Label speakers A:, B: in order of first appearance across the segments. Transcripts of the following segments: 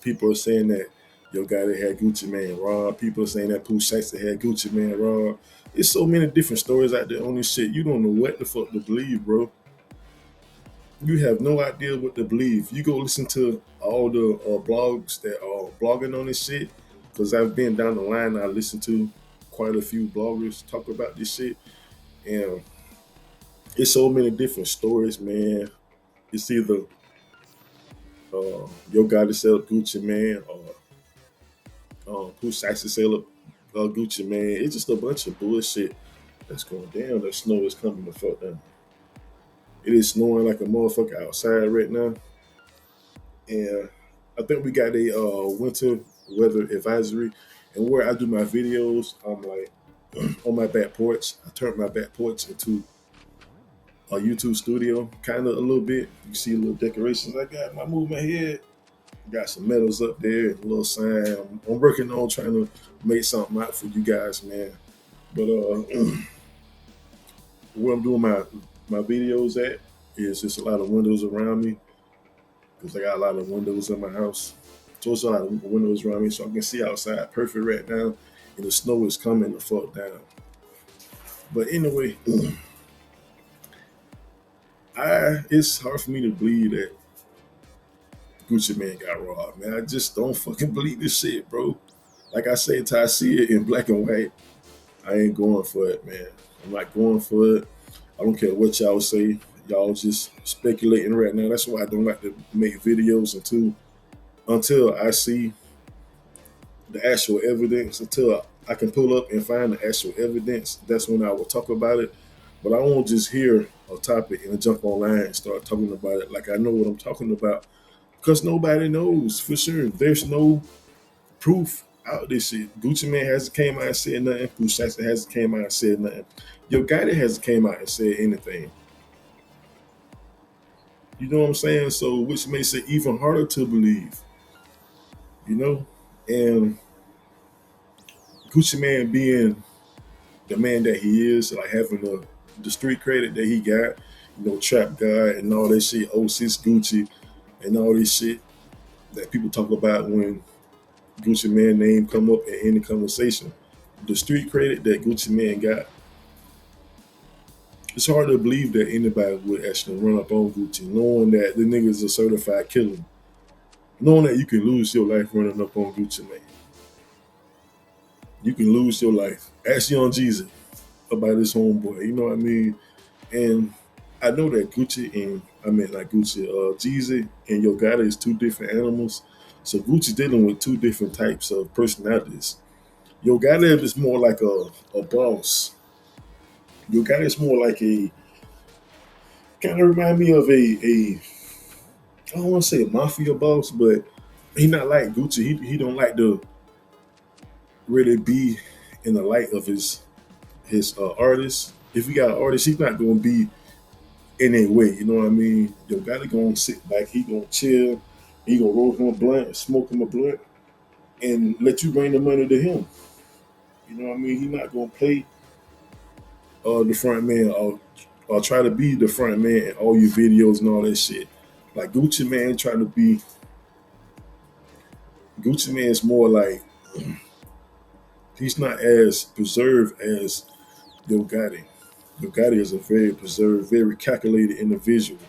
A: People are saying that Yo Gotti had Gucci Man robbed. People are saying that Pooh Shiesty had Gucci Man robbed. There's so many different stories out there on this shit. You don't know what the fuck to believe, bro. You have no idea what to believe. You go listen to all the blogs that are blogging on this shit, because I've been down the line. I listened to quite a few bloggers talk about this shit, and it's so many different stories, man. It's either Yo Gotti sell Gucci Man or Pooh Shiesty sell Gucci Man. It's just a bunch of bullshit that's going down. The snow is coming the fuck down. It is snowing like a motherfucker outside right now, and I think we got a winter weather advisory. And where I do my videos, I'm like on my back porch. I turned my back porch into a YouTube studio, kind of a little bit. You see little decorations I got. I moved my head. Got some medals up there, a little sign. I'm working on trying to make something out for you guys, man. But where I'm doing my videos at is just a lot of windows around me, because I got a lot of windows in my house. So it's a lot of windows around me, so I can see outside perfect right now, and the snow is coming the fuck down. But anyway, it's hard for me to believe that Gucci Man got robbed, man. I just don't fucking believe this shit, bro. Like I said, till I see it in black and white, I ain't going for it, man. I'm not going for it. I don't care what y'all say. Y'all just speculating right now. That's why I don't like to make videos until I see the actual evidence, until I can pull up and find the actual evidence. That's when I will talk about it. But I won't just hear a topic and jump online and start talking about it like I know what I'm talking about, because nobody knows for sure. There's no proof out this shit. Gucci Man hasn't came out and said nothing. Pooh Shiesty hasn't came out and said nothing. Yo Gotti hasn't came out and said anything. You know what I'm saying? So, which makes it even harder to believe. You know, and Gucci Man being the man that he is, like having the street credit that he got, Trap God and all that shit, oh sis Gucci and all this shit that people talk about when Gucci Man name come up in any conversation. The street credit that Gucci Man got, it's hard to believe that anybody would actually run up on Gucci, knowing that the nigga is a certified killer, knowing that you can lose your life running up on Gucci Man. You can lose your life. Ask Young Jeezy about his homeboy. You know what I mean? And I know that Jeezy and Yo Gotti is two different animals. So Gucci dealing with two different types of personalities. Yo Gotti is more like a boss. Yo Gotti is more like a, kind of remind me of a I don't want to say a mafia boss, but he not like Gucci. He don't like to really be in the light of his artists. If he got an artist, he's not gonna be in a way. You know what I mean? Yo Gotti gonna sit back. He gonna chill. He gonna roll him a blunt, smoke him a blunt, and let you bring the money to him. You know what I mean? He not gonna play the front man or try to be the front man in all your videos and all that shit. Like Gucci Man trying to be Gucci Man is more like he's not as preserved as Yo Gotti. Yo Gotti is a very preserved, very calculated individual.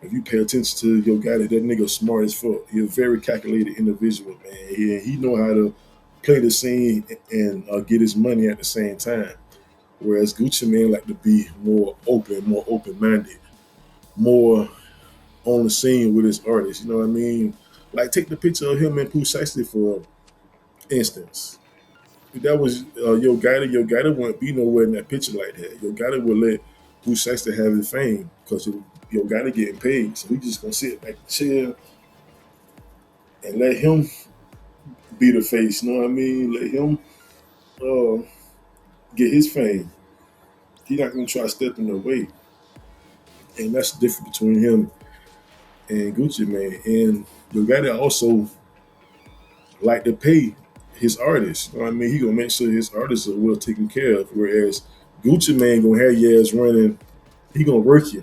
A: If you pay attention to Yo Gotti, that nigga smart as fuck. He's a very calculated individual, man. He know how to play the scene and get his money at the same time. Whereas Gucci Man like to be more open-minded, more on the scene with his artists. You know what I mean? Like take the picture of him and Pooh Shiesty for instance. If that was Yo Gotti wouldn't be nowhere in that picture like that. Yo Gotti would let Pooh Shiesty have his fame because Yo Gotti getting paid. So we just gonna sit back and chill and let him be the face. You know what I mean? Let him uh, get his fame. He not gonna try to step in the way. And that's the difference between him and Gucci Man. And Yo Gotti also like to pay his artists. You know what I mean? He gonna make sure his artists are well taken care of. Whereas Gucci Man gonna have your ass running. He gonna work you.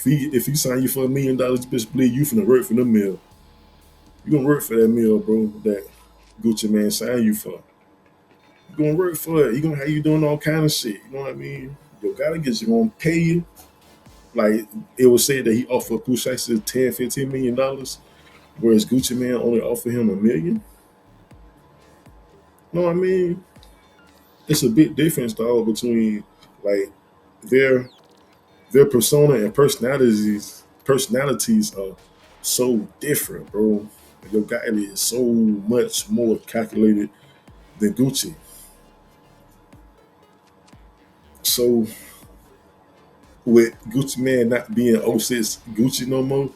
A: If he sign you for $1 million, you best believe you finna work for the mill. You gonna work for that meal, bro, that Gucci man signed you for. You gonna work for it. He gonna have you doing all kind of shit. You know what I mean? Your gotta get you gonna pay you. Like it was said that he offered Pooh Shiesty 10, $15 million, whereas Gucci man only offered him 1 million. You know what I mean? It's a big difference, dog, between like their their persona and personalities are so different, bro. Your guy is so much more calculated than Gucci. So with Gucci man not being '06 Gucci no more,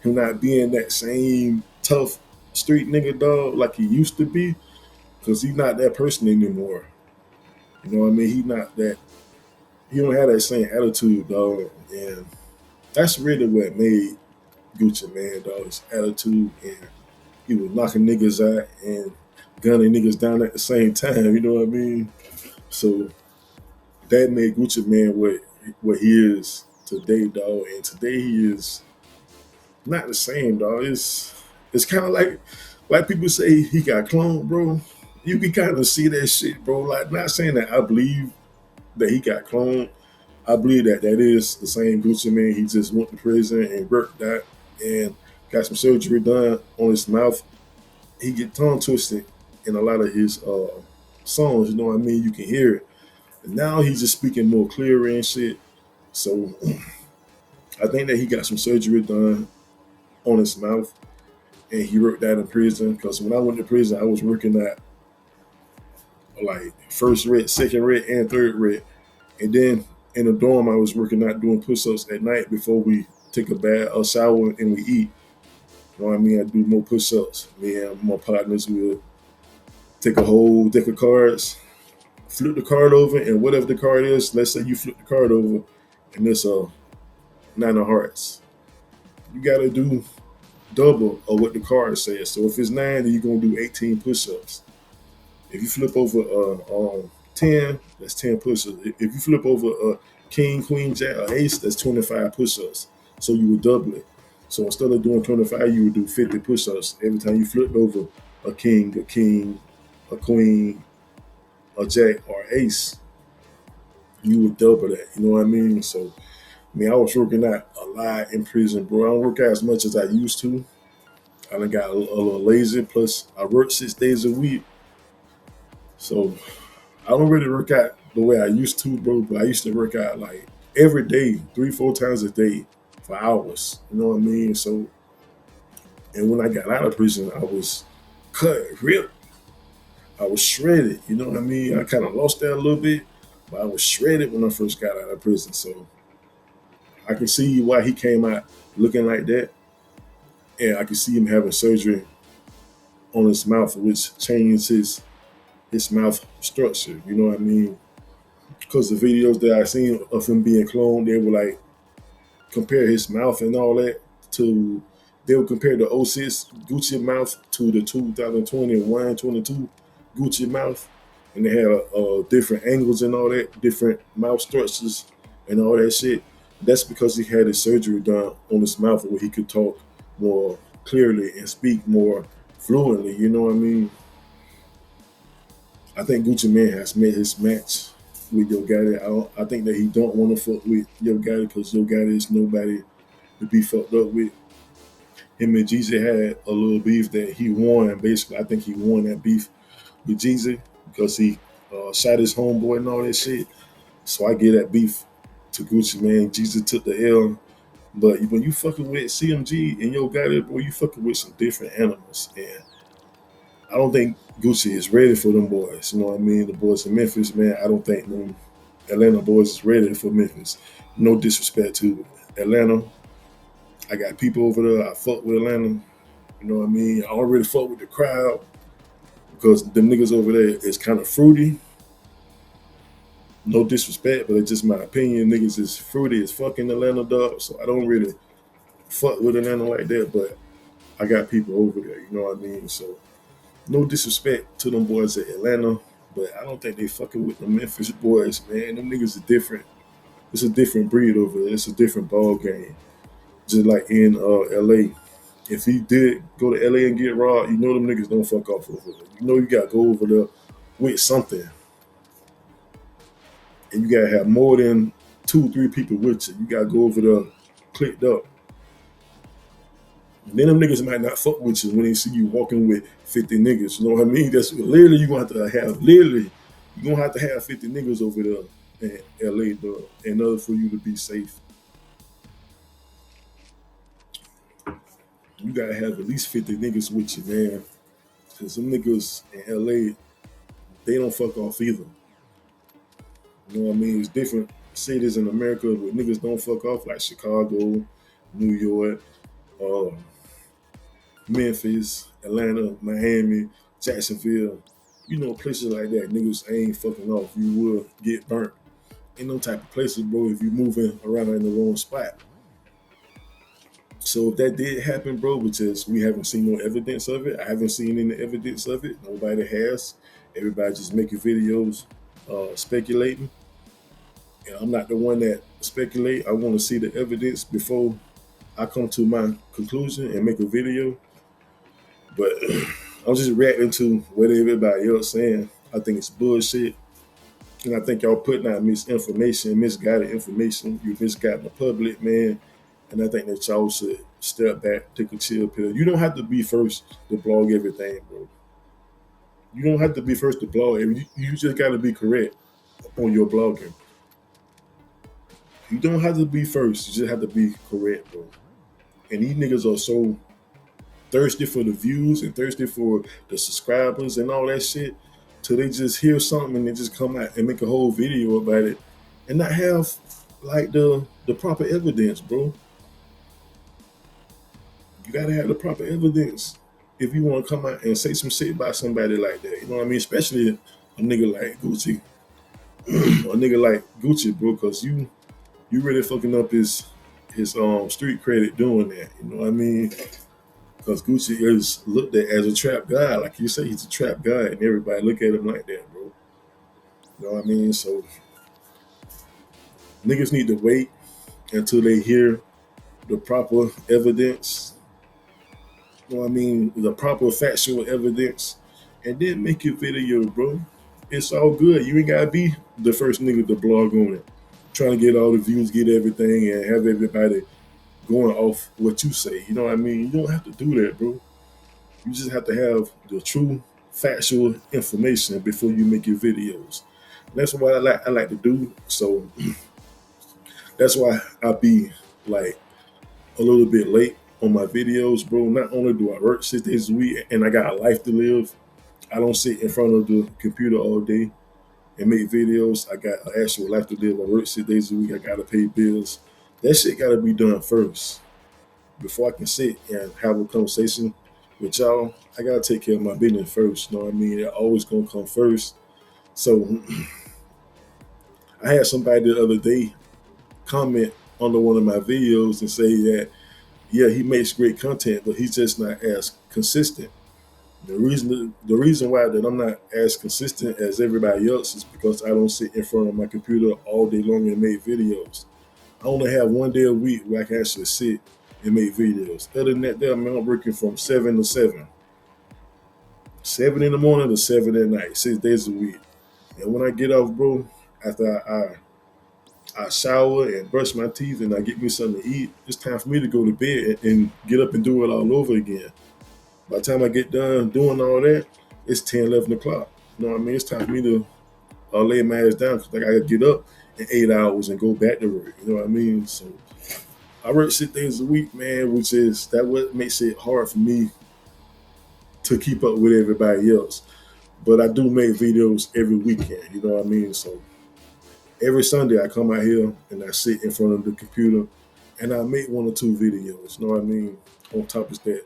A: him not being that same tough street nigga dog like he used to be, because he's not that person anymore. You know what I mean? He not that. He don't have that same attitude, dog. And that's really what made Gucci man, dog. His attitude, and he was knocking niggas out and gunning niggas down at the same time. You know what I mean? So that made Gucci man what he is today, dog. And today he is not the same, dog. It's kind of like people say he got cloned, bro. You can kind of see that shit, bro. Like, not saying that I believe that he got cloned. I believe that that is the same Gucci man. He just went to prison and worked that and got some surgery done on his mouth. He get tongue twisted in a lot of his songs. You know what I mean? You can hear it. And now he's just speaking more clearer and shit. So I think that he got some surgery done on his mouth, and he worked that in prison. Because when I went to prison, I was working at like first red, second red, and third red, and then in the dorm I was working out doing push-ups at night before we take a bath, a shower, and we eat. You know what I mean? I do more push-ups. Me and my partners will take a whole deck of cards, flip the card over, and whatever the card is, let's say you flip the card over, and it's a nine of hearts. You gotta do double of what the card says. So if it's nine, then you're gonna do 18 push-ups. If you flip over 10, that's 10 push-ups. If you flip over a king, queen, jack, or ace, that's 25 push-ups. So you would double it. So instead of doing 25, you would do 50 push-ups every time you flipped over a king, a queen, a jack, or ace. You would double that. You know what I mean? So, I mean, I was working out a lot in prison, bro. I don't work out as much as I used to. I done got a little lazy. Plus, I work 6 days a week. So I don't really work out the way I used to, bro. But I used to work out like every day, 3, 4 times a day for hours. You know what I mean? So, and when I got out of prison, I was cut, ripped. I was shredded. You know what I mean? I kind of lost that a little bit, but I was shredded when I first got out of prison. So I can see why he came out looking like that, and I can see him having surgery on his mouth, which changed his mouth structure. You know what I mean? Because the videos that I seen of him being cloned, they were like compare his mouth and all that to they would compare the '06 Gucci mouth to the 2021, 22 Gucci mouth, and they had different angles and all that, different mouth structures and all that shit. That's because he had his surgery done on his mouth where he could talk more clearly and speak more fluently. You know what I mean? I think Gucci Man has made his match with Yo Gotti. I think that he don't want to fuck with Yo Gotti because Yo Gotti is nobody to be fucked up with. Him and Jeezy had a little beef that he won. Basically, I think he won that beef with Jeezy because he shot his homeboy and all that shit. So I get that beef to Gucci Man. Jeezy took the L. But when you fucking with CMG and Yo Gotti, boy, you fucking with some different animals. And I don't think Gucci is ready for them boys. You know what I mean? The boys in Memphis, man, I don't think them Atlanta boys is ready for Memphis. No disrespect to Atlanta. I got people over there. I fuck with Atlanta. You know what I mean? I don't really fuck with the crowd because them niggas over there is kind of fruity. No disrespect, but it's just my opinion. Niggas is fruity as fucking Atlanta, dog. So I don't really fuck with Atlanta like that, but I got people over there. You know what I mean? So no disrespect to them boys at Atlanta, but I don't think they fucking with the Memphis boys, man. Them niggas are different. It's a different breed over there. It's a different ball game. Just like in LA. If he did go to LA and get robbed, you know them niggas don't fuck off over there. You know you gotta go over there with something. And you gotta have more than 2, 3 people with you. You gotta go over there clicked up. And then them niggas might not fuck with you when they see you walking with 50 niggas. You know what I mean? That's literally you're gonna have to have 50 niggas over there in LA, though, in order for you to be safe. You gotta have at least 50 niggas with you, man. Cause some niggas in LA, they don't fuck off either. You know what I mean? It's different cities in America where niggas don't fuck off, like Chicago, New York, uh, Memphis, Atlanta, Miami, Jacksonville. You know, places like that, niggas ain't fucking off. You will get burnt. In them type of places, bro, if you moving around in the wrong spot. So if that did happen, bro, which is we haven't seen no evidence of it. I haven't seen any evidence of it. Nobody has. Everybody just making videos, speculating. And I'm not the one that speculate. I want to see the evidence before I come to my conclusion and make a video. But I'm just reacting to what everybody else saying. I think it's bullshit. And I think y'all putting out misinformation, misguided information. You misguiding the public, man. And I think that y'all should step back, take a chill pill. You don't have to be first to blog everything, bro. You don't have to be first to blog everything. You just got to be correct on your blogging. You don't have to be first. You just have to be correct, bro. And these niggas are so thirsty for the views and thirsty for the subscribers and all that shit till they just hear something and they just come out and make a whole video about it and not have like the proper evidence, bro. You gotta have the proper evidence if you want to come out and say some shit about somebody like that. You know what I mean? Especially a nigga like Gucci, or a nigga like Gucci, bro, because you really fucking up his street credit doing that. You know what I mean? Because Gucci is looked at as a trap guy. Like you say, he's a trap guy, and everybody look at him like that, bro. You know what I mean? So niggas need to wait until they hear the proper evidence. You know what I mean? The proper factual evidence, and then make your video, bro. It's all good. You ain't gotta be the first nigga to blog on it, trying to get all the views, get everything, and have everybody going off what you say. You know what I mean? You don't have to do that, bro. You just have to have the true factual information before you make your videos. That's what I like to do. So that's why I be like a little bit late on my videos, bro. Not only do I work 6 days a week and I got a life to live, I don't sit in front of the computer all day and make videos. I got an actual life to live. I work 6 days a week. I gotta pay bills. That shit gotta be done first. Before I can sit and have a conversation with y'all, I gotta take care of my business first. You know what I mean? It always gonna come first. So I had somebody the other day comment under one of my videos and say that, yeah, he makes great content, but he's just not as consistent. The reason why that I'm not as consistent as everybody else is because I don't sit in front of my computer all day long and make videos. I only have one day a week where I can actually sit and make videos. Other than that, man, I'm working from 7 to 7. 7 in the morning to 7 at night, 6 days a week. And when I get off, bro, after I shower and brush my teeth and I get me something to eat, it's time for me to go to bed and get up and do it all over again. By the time I get done doing all that, it's 10, 11 o'clock. You know what I mean? It's time for me to lay my ass down because I got to get up in 8 hours and go back to work. You know what I mean? So I work 6 days a week, man, which is that what makes it hard for me to keep up with everybody else. But I do make videos every weekend. You know what I mean? So every Sunday I come out here and I sit in front of the computer and I make 1 or 2 videos. You know what I mean? On top of that,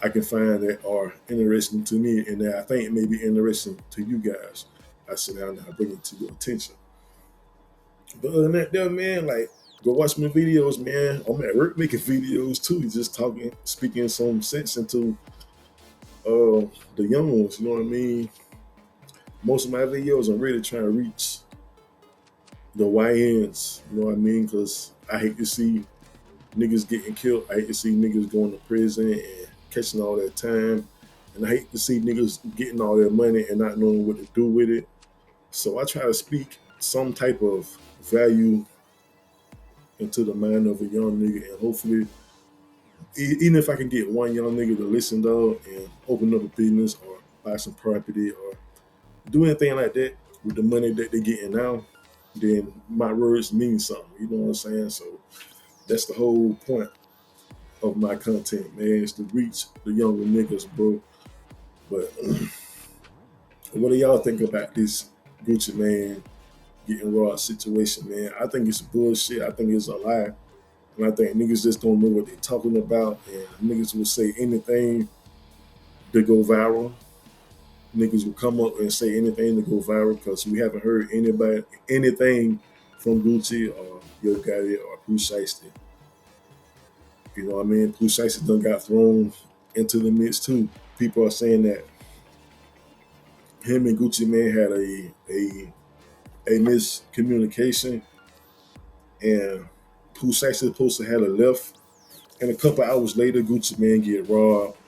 A: I can find that are interesting to me and that I think may be interesting to you guys. I sit down and I bring it to your attention. But other than that, though, man, like, go watch my videos, man. I'm at work making videos too, just talking, speaking some sense into the young ones. You know what I mean? Most of my videos, I'm really trying to reach the YNs. You know what I mean? Because I hate to see niggas getting killed. I hate to see niggas going to prison and catching all that time. And I hate to see niggas getting all their money and not knowing what to do with it. So I try to speak some type of value into the mind of a young nigga, and hopefully, even if I can get one young nigga to listen though and open up a business or buy some property or do anything like that with the money that they're getting now, then my words mean something. You know what I'm saying? So that's the whole point of my content, man, is to reach the younger niggas, bro. But what do y'all think about this Gucci man getting raw situation, man? I think it's bullshit. I think it's a lie. And I think niggas just don't know what they're talking about. And niggas will say anything to go viral. Niggas will come up and say anything to go viral because we haven't heard anybody anything from Gucci or Yo Gotti or Pooh Shiesty. You know what I mean? Pooh Shiesty done got thrown into the mix too. People are saying that him and Gucci man had a miscommunication, and Pooh Shiesty supposed to have a left, and a couple hours later, Gucci man get robbed.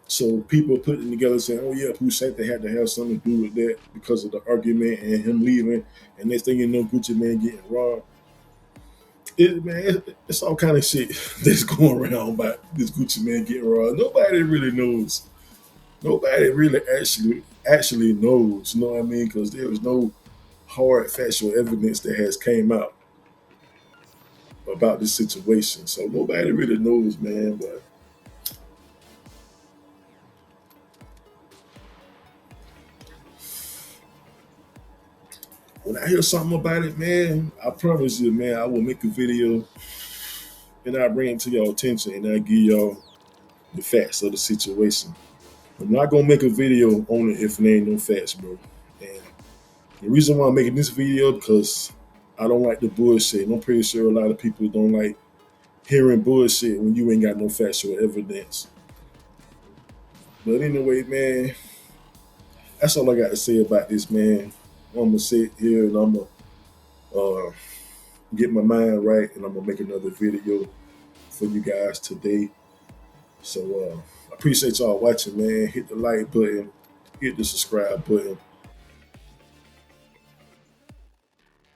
A: So people putting together saying, "Oh yeah, Pooh Shiesty had to have something to do with that because of the argument and him leaving." And next thing you know, Gucci man getting robbed. It's all kind of shit that's going around about this Gucci man getting robbed. Nobody really knows. Nobody really actually knows. You know what I mean? Because there is no hard factual evidence that has came out about this situation. So nobody really knows, man. But when I hear something about it, man, I promise you, man, I will make a video and I'll bring it to your attention and I'll give y'all the facts of the situation. I'm not gonna make a video on it if there ain't no facts, bro. And the reason why I'm making this video because I don't like the bullshit. And I'm pretty sure a lot of people don't like hearing bullshit when you ain't got no factual evidence. But anyway, man, that's all I got to say about this, man. I'm gonna sit here and I'm gonna get my mind right, and I'm gonna make another video for you guys today. So I appreciate y'all watching, man. Hit the like button, hit the subscribe button.